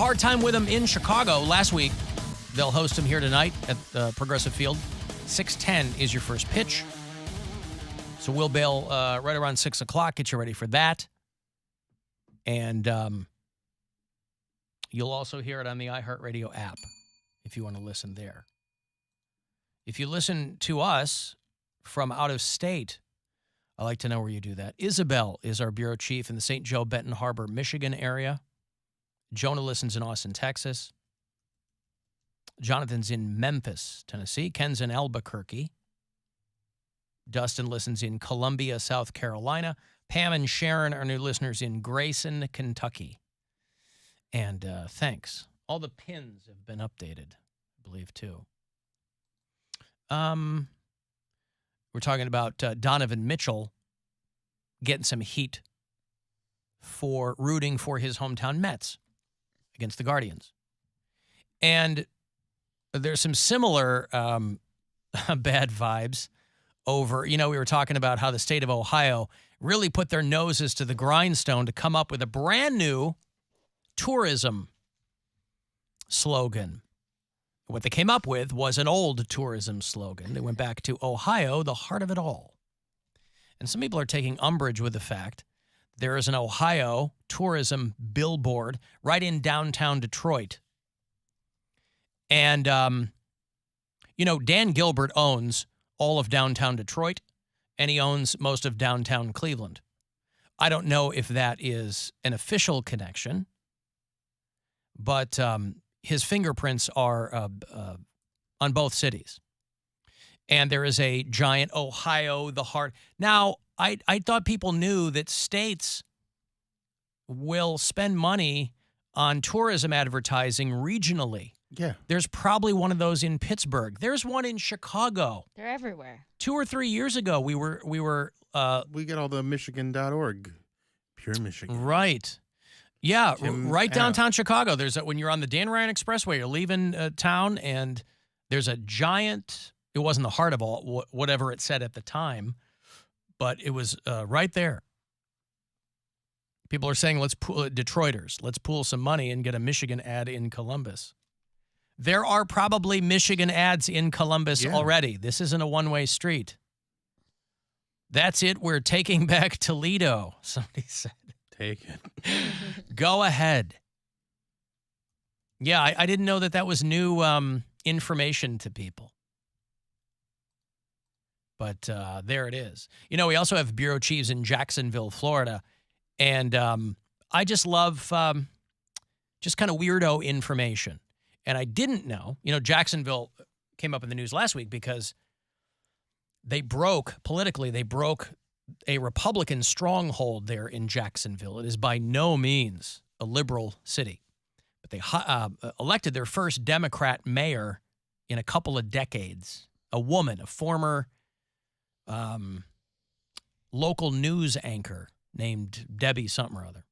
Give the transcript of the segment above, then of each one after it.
hard time with them in Chicago last week. They'll host them here tonight at Progressive Field. 6:10 is your first pitch. So we'll bail right around 6 o'clock. Get you ready for that. And you'll also hear it on the iHeartRadio app if you want to listen there. If you listen to us from out of state, I like to know where you do that. Isabel is our bureau chief in the St. Joe, Benton Harbor, Michigan area. Jonah listens in Austin, Texas. Jonathan's in Memphis, Tennessee. Ken's in Albuquerque. Dustin listens in Columbia, South Carolina. Pam and Sharon are new listeners in Grayson, Kentucky. And thanks. All the pins have been updated, I believe, too. We're talking about Donovan Mitchell getting some heat for rooting for his hometown Mets against the Guardians. And there's some similar bad vibes over, we were talking about how the state of Ohio really put their noses to the grindstone to come up with a brand new tourism slogan. What they came up with was an old tourism slogan. They went back to Ohio, the heart of it all. And some people are taking umbrage with the fact there is an Ohio tourism billboard right in downtown Detroit. And, Dan Gilbert owns all of downtown Detroit, and he owns most of downtown Cleveland. I don't know if that is an official connection, but his fingerprints are on both cities. And there is a giant Ohio, the heart. Now, I thought people knew that states will spend money on tourism advertising regionally. Yeah. There's probably one of those in Pittsburgh. There's one in Chicago. They're everywhere. 2 or 3 years ago, we get all the Michigan.org. Pure Michigan. Right. Yeah, right downtown Chicago. There's when you're on the Dan Ryan Expressway, you're leaving town, and there's a giant. It wasn't the heart of all whatever it said at the time, but it was right there. People are saying, let's pool some money and get a Michigan ad in Columbus. There are probably Michigan ads in Columbus already. This isn't a one-way street. That's it. We're taking back Toledo, somebody said. Take it. Go ahead. Yeah, I didn't know that was new information to people. But there it is. We also have bureau chiefs in Jacksonville, Florida. And I just love just kind of weirdo information. And I didn't know, Jacksonville came up in the news last week because they broke a Republican stronghold there in Jacksonville. It is by no means a liberal city. But they elected their first Democrat mayor in a couple of decades, a woman, a former local news anchor named Debbie something or other.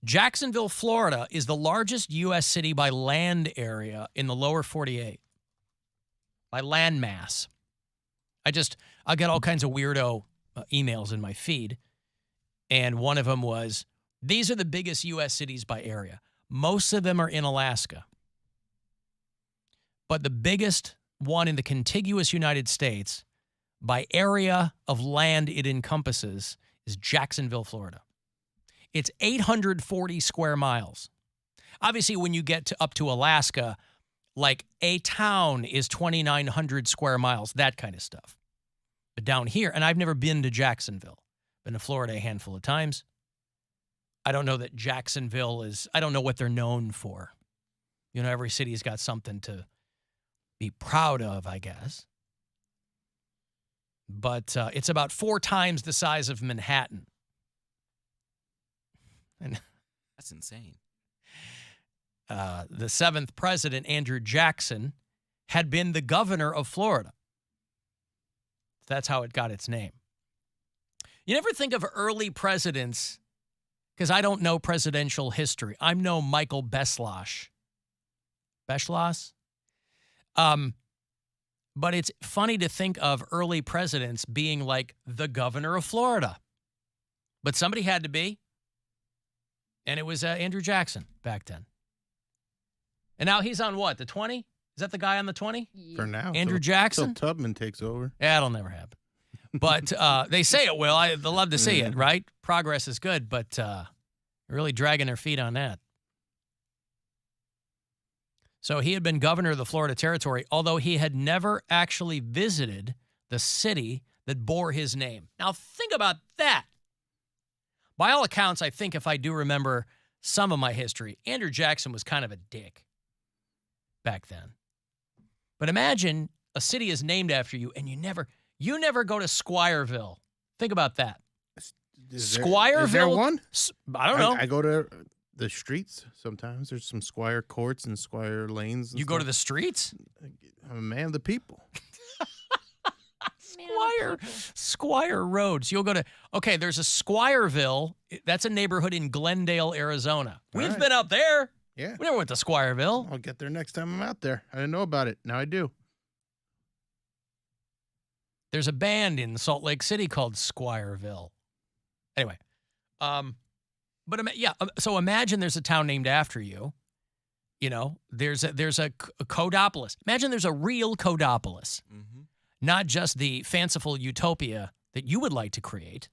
Jacksonville, Florida is the largest U.S. city by land area in the lower 48, by land mass. I get all kinds of weirdo emails in my feed, and one of them was, these are the biggest U.S. cities by area. Most of them are in Alaska. But the biggest one in the contiguous United States by area of land it encompasses is Jacksonville, Florida. It's 840 square miles. Obviously, when you get up to Alaska, like a town is 2,900 square miles, that kind of stuff. But down here, and I've never been to Jacksonville, been to Florida a handful of times. I don't know that Jacksonville I don't know what they're known for. Every city's got something to be proud of, I guess. But it's about 4 times the size of Manhattan. And that's insane. The 7th president, Andrew Jackson, had been the governor of Florida. That's how it got its name. You never think of early presidents, because I don't know presidential history. I know Michael Beschloss. Beschloss? But it's funny to think of early presidents being like the governor of Florida. But somebody had to be. And it was Andrew Jackson back then. And now he's on what, the 20? Is that the guy on the 20? For now. Andrew Jackson? Till Tubman takes over. Yeah, it'll never happen. But they say it will. I'd love to see it, right? Progress is good, but really dragging their feet on that. So he had been governor of the Florida Territory, although he had never actually visited the city that bore his name. Now, think about that. By all accounts, I think if I do remember some of my history, Andrew Jackson was kind of a dick back then. But imagine a city is named after you and you never go to Squireville. Think about that. Squireville? Is there one? I don't know. I go to the streets sometimes. There's some Squire courts and Squire lanes. And you go to the streets? I'm a man of the people. Squire roads. You'll go to, okay, there's a Squireville. That's a neighborhood in Glendale, Arizona. We've been up there. Yeah. We never went to Squireville. I'll get there next time I'm out there. I didn't know about it. Now I do. There's a band in Salt Lake City called Squireville. Anyway, so imagine there's a town named after you. You know, there's a Codopolis. Imagine there's a real Codopolis, not just the fanciful utopia that you would like to create.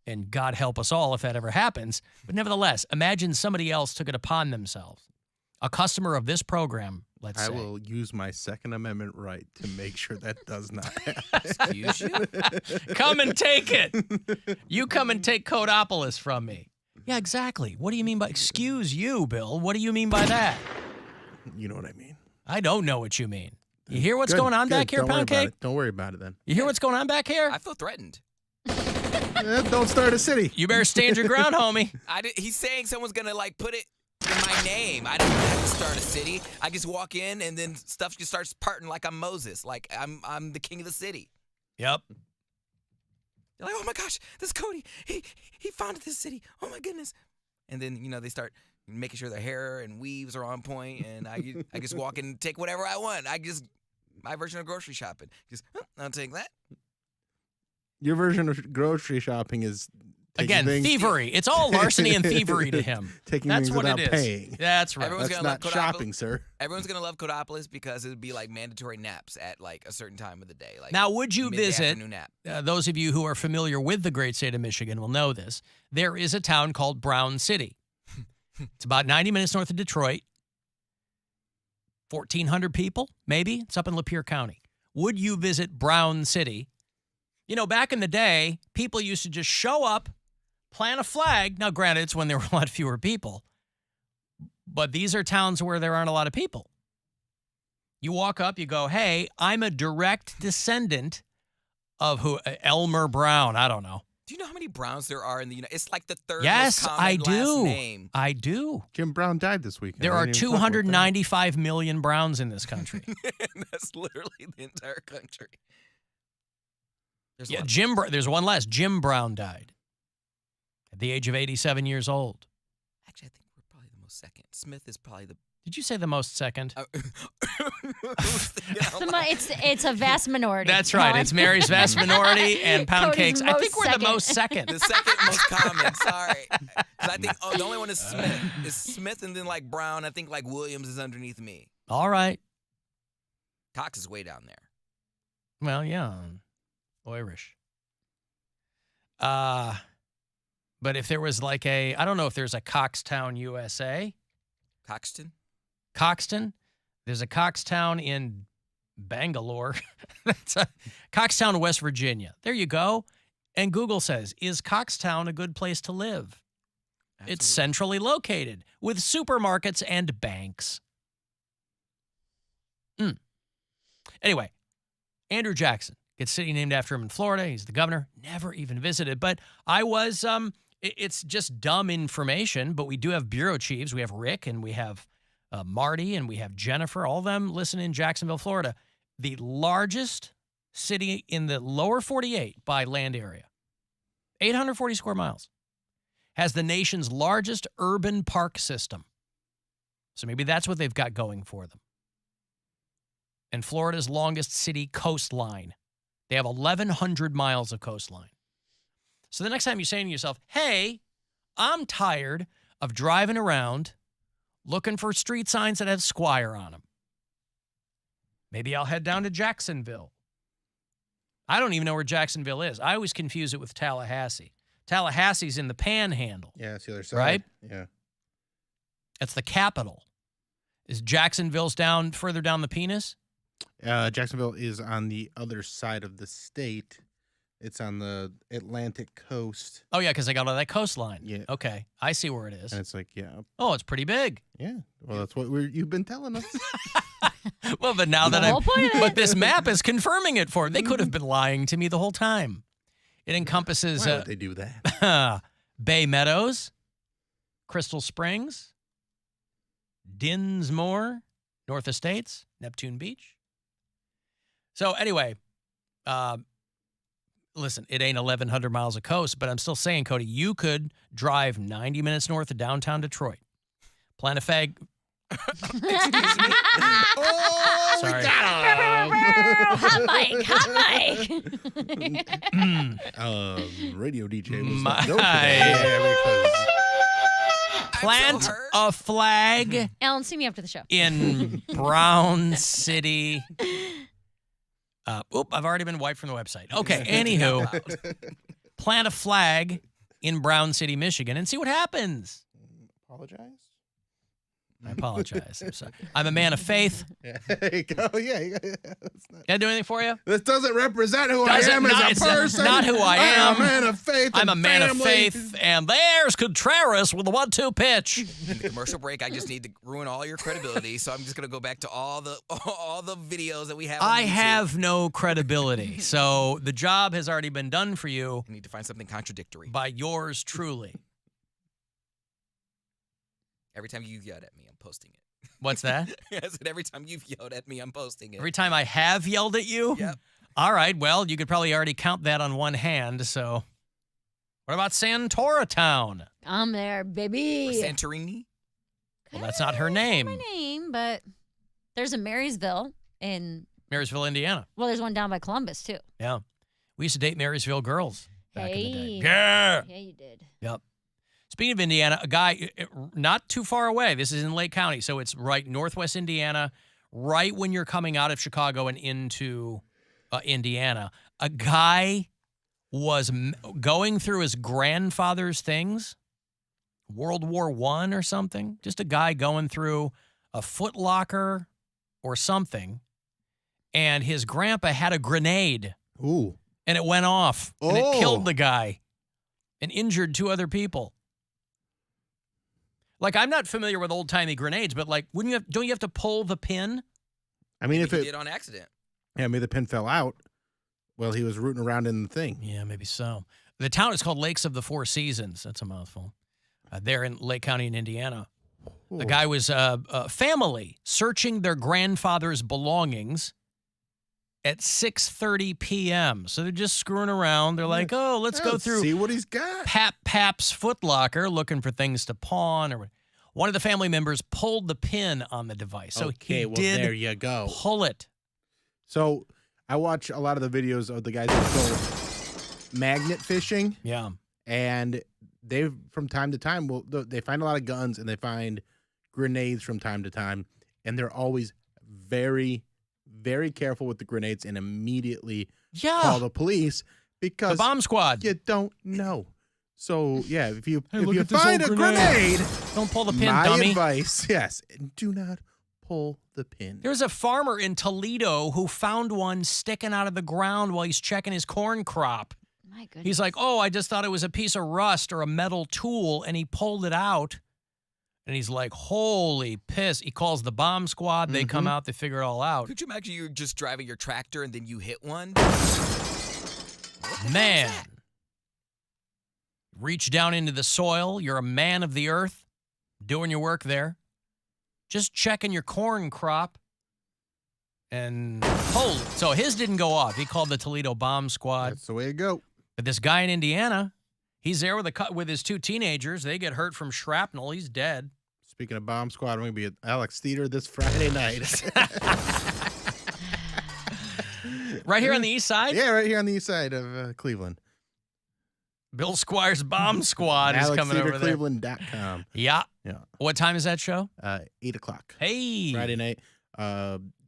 And God help us all if that ever happens. But nevertheless, imagine somebody else took it upon themselves. A customer of this program, let's say. I will use my Second Amendment right to make sure that does not happen. Excuse you? Come and take it. You come and take Codopolis from me. Yeah, exactly. What do you mean by, excuse you, Bill? What do you mean by that? You know what I mean. I don't know what you mean. You hear what's going on back here, Poundcake? Don't worry about it then. You hear what's going on back here? I feel threatened. Don't start a city. You better stand your ground, homie. He's saying someone's going to, like, put it in my name. I don't have to start a city. I just walk in, and then stuff just starts parting like I'm Moses. Like, I'm the king of the city. Yep. They're like, oh, my gosh, this Cody, he founded this city. Oh, my goodness. And then, you know, they start making sure their hair and weaves are on point, and I just walk in and take whatever I want. My version of grocery shopping. Just, I'll take that. Your version of grocery shopping is again thievery. It's all larceny and thievery to him. Taking That's things what without it is. paying. That's right. Everyone's That's gonna not love shopping, sir. Everyone's gonna love Codopolis because it would be like mandatory naps at like a certain time of the day. Like now, would you visit? afternoon nap. Those of you who are familiar with the great state of Michigan will know this. There is a town called Brown City. It's about 90 minutes north of Detroit. 1,400 people, maybe. It's up in Lapeer County. Would you visit Brown City? You know, back in the day, people used to just show up, plant a flag. Now, granted, it's when there were a lot fewer people. But these are towns where there aren't a lot of people. You walk up, you go, hey, I'm a direct descendant of who? Elmer Brown. I don't know. Do you know how many Browns there are in the United? It's like the third Yes, most common I last do. name. I do. Jim Brown died this weekend. There I are didn't even talk about that. 295 million Browns in this country. That's literally the entire country. There's a Yeah, lot. there's one less. Jim Brown died at the age of 87 years old. Actually, I think we're probably the most second. Smith is probably the. Did you say the most second? It's a vast minority. That's right. It's Mary's vast minority and Poundcake's. I think we're the second. most second. The second most common. Sorry, 'cause I think the only one is Smith. Is Smith and then like Brown. I think like Williams is underneath me. All right. Cox is way down there. Well, yeah. Irish. But if there was like I don't know if there's a Coxtown, USA. Coxton. There's a Coxtown in Bangalore. That's Coxtown, West Virginia. There you go. And Google says, is Coxtown a good place to live? Absolutely. It's centrally located with supermarkets and banks. Anyway, Andrew Jackson gets a city named after him in Florida. He's the governor. Never even visited. But I was, it's just dumb information, but we do have bureau chiefs. We have Rick and we have Marty and we have Jennifer, all of them listen in Jacksonville, Florida. The largest city in the lower 48 by land area, 840 square miles, has the nation's largest urban park system. So maybe that's what they've got going for them. And Florida's longest city coastline. They have 1,100 miles of coastline. So the next time you're saying to yourself, hey, I'm tired of driving around looking for street signs that have Squire on them. Maybe I'll head down to Jacksonville. I don't even know where Jacksonville is. I always confuse it with Tallahassee. Tallahassee's in the Panhandle. Yeah, it's the other side. Right? Yeah. That's the capital. Is Jacksonville's further down the penis? Jacksonville is on the other side of the state. It's on the Atlantic coast. Oh, yeah, because I got all that coastline. Yeah. Okay, I see where it is. And it's like, yeah. Oh, it's pretty big. Yeah. Well, that's what you've been telling us. Well, but now that The whole point of it. but this map is confirming it for me. They could have been lying to me the whole time. It encompasses Why would they do that? Bay Meadows, Crystal Springs, Dinsmore, North Estates, Neptune Beach. So anyway, listen, it ain't 1,100 miles of coast, but I'm still saying, Cody, you could drive 90 minutes north of downtown Detroit. Plant a fag. Excuse me. Oh, Sorry. we got Hot mic. Radio DJ was My- not because Plant so hurt. a flag Alan, see me after the show. in Brown City. I've already been wiped from the website. Okay, anywho, plant a flag in Brown City, Michigan, and see what happens. apologize. I apologize. I'm sorry. I'm a man of faith. Yeah, there you go. Yeah, that's not, Can I do anything for you? this doesn't represent who Doesn't- I am not- as it's a person. not who I am. I'm a man of faith. I'm a and man of family. faith, and there's Contreras with the 1-2 pitch. In the commercial break, I just need to ruin all your credibility, so I'm just gonna go back to all the videos that we have. On I YouTube. have no credibility, so the job has already been done for you I need to find something contradictory. by yours truly. Every time you yelled at me, I'm posting it. What's that? I said every time you've yelled at me, I'm posting it. Every time I have yelled at you? Yep. All right, well, you could probably already count that on one hand, so. What about Santora Town? I'm there, baby. Or Santorini. Well, that's not her That's name. my name, but there's a Marysville in. Marysville, Indiana. Well, there's one down by Columbus too. Yeah. We used to date Marysville girls back in the day. Hey. Yeah. Yeah, you did. Yep. Speaking of Indiana, a guy not too far away. This is in Lake County, so it's right northwest Indiana, right when you're coming out of Chicago and into Indiana. A guy was going through his grandfather's things, World War I or something. Just a guy going through a Foot Locker or something, and his grandpa had a grenade, Ooh. and it went off, and it Oh. killed the guy and injured 2 other people. Like, I'm not familiar with old-timey grenades, but like, don't you have to pull the pin? I mean, if You it, did on accident. yeah, maybe the pin fell out. Well, he was rooting around in the thing. Yeah, maybe so. The town is called Lakes of the Four Seasons. That's a mouthful. There in Lake County in Indiana. Ooh. A guy was a family searching their grandfather's belongings at 6:30 p.m. So they're just screwing around. They're like, oh, let's go through See what he's got. Pap's Foot Locker looking for things to pawn. Or one of the family members pulled the pin on the device. So okay, he well, did there you go. pull it. So I watch a lot of the videos of the guys that go magnet fishing, Yeah. and they, from time to time, they find a lot of guns and they find grenades from time to time, and they're always very, very careful with the grenades and immediately Yeah. call the police The because bomb squad. you don't know. So yeah, if you Hey, look if you at this find a old grenade, Don't pull the pin, my dummy. advice, yes, do not pull the pin. There's a farmer in Toledo who found one sticking out of the ground while he's checking his corn crop. My goodness. He's like, oh, I just thought it was a piece of rust or a metal tool, and he pulled it out. And he's like, holy piss. He calls the bomb squad. They come out. They figure it all out. Could you imagine you're just driving your tractor and then you hit one? Man. Reach down into the soil. You're a man of the earth, doing your work there. Just checking your corn crop. And holy. So his didn't go off. He called the Toledo bomb squad. That's the way to go. But this guy in Indiana, he's there with his 2 teenagers. They get hurt from shrapnel. He's dead. Speaking of Bomb Squad, I'm going to be at Alex Theater this Friday night. Right here on the east side? Yeah, right here on the east side of Cleveland. Bill Squire's Bomb Squad is coming over there. AlexTheaterCleveland.com. Yeah. Yeah. What time is that show? 8 o'clock. Hey. Friday night.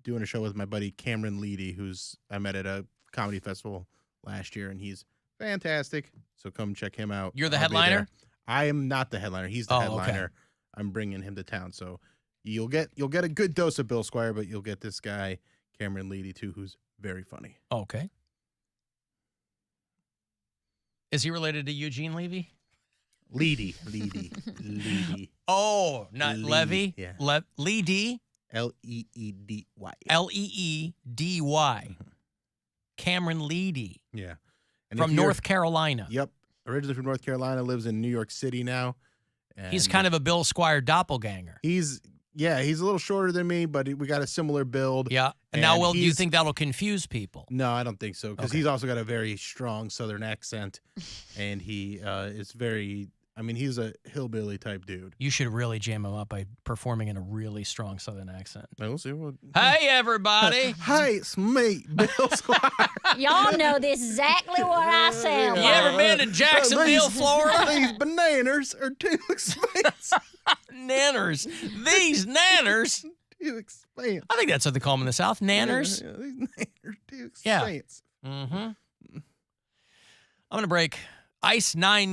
Doing a show with my buddy Cameron Leedy, who's I met at a comedy festival last year, and he's fantastic. So come check him out. You're the I'll be headliner? there. I am not the headliner. He's the Oh, headliner. okay. I'm bringing him to town. So you'll get a good dose of Bill Squire, but you'll get this guy Cameron Leedy too, who's very funny. Okay. Is he related to Eugene Levy? Leedy. Oh, not Lee, Levy? yeah. Leedy? Leedy. Leedy. Cameron Leedy Yeah. And from North Carolina. Yep. Originally from North Carolina, lives in New York City now. He's kind of a Bill Squire doppelganger. He's a little shorter than me, but we got a similar build. Yeah. And now, do you think that'll confuse people? No, I don't think so, because Okay. he's also got a very strong Southern accent, and he is very. I mean, he's a hillbilly type dude. You should really jam him up by performing in a really strong Southern accent. We'll see. Hey, everybody. Hi, it's me, Bill Squire. Y'all know this exactly what I sound You like. ever been to Jacksonville, Florida? These bananas are too expensive. Nanners. These nanners. Too expensive. I think that's what they call them in the South. Nanners. Yeah, these nanners are too Yeah. expensive. Mm-hmm. I'm going to break Ice 9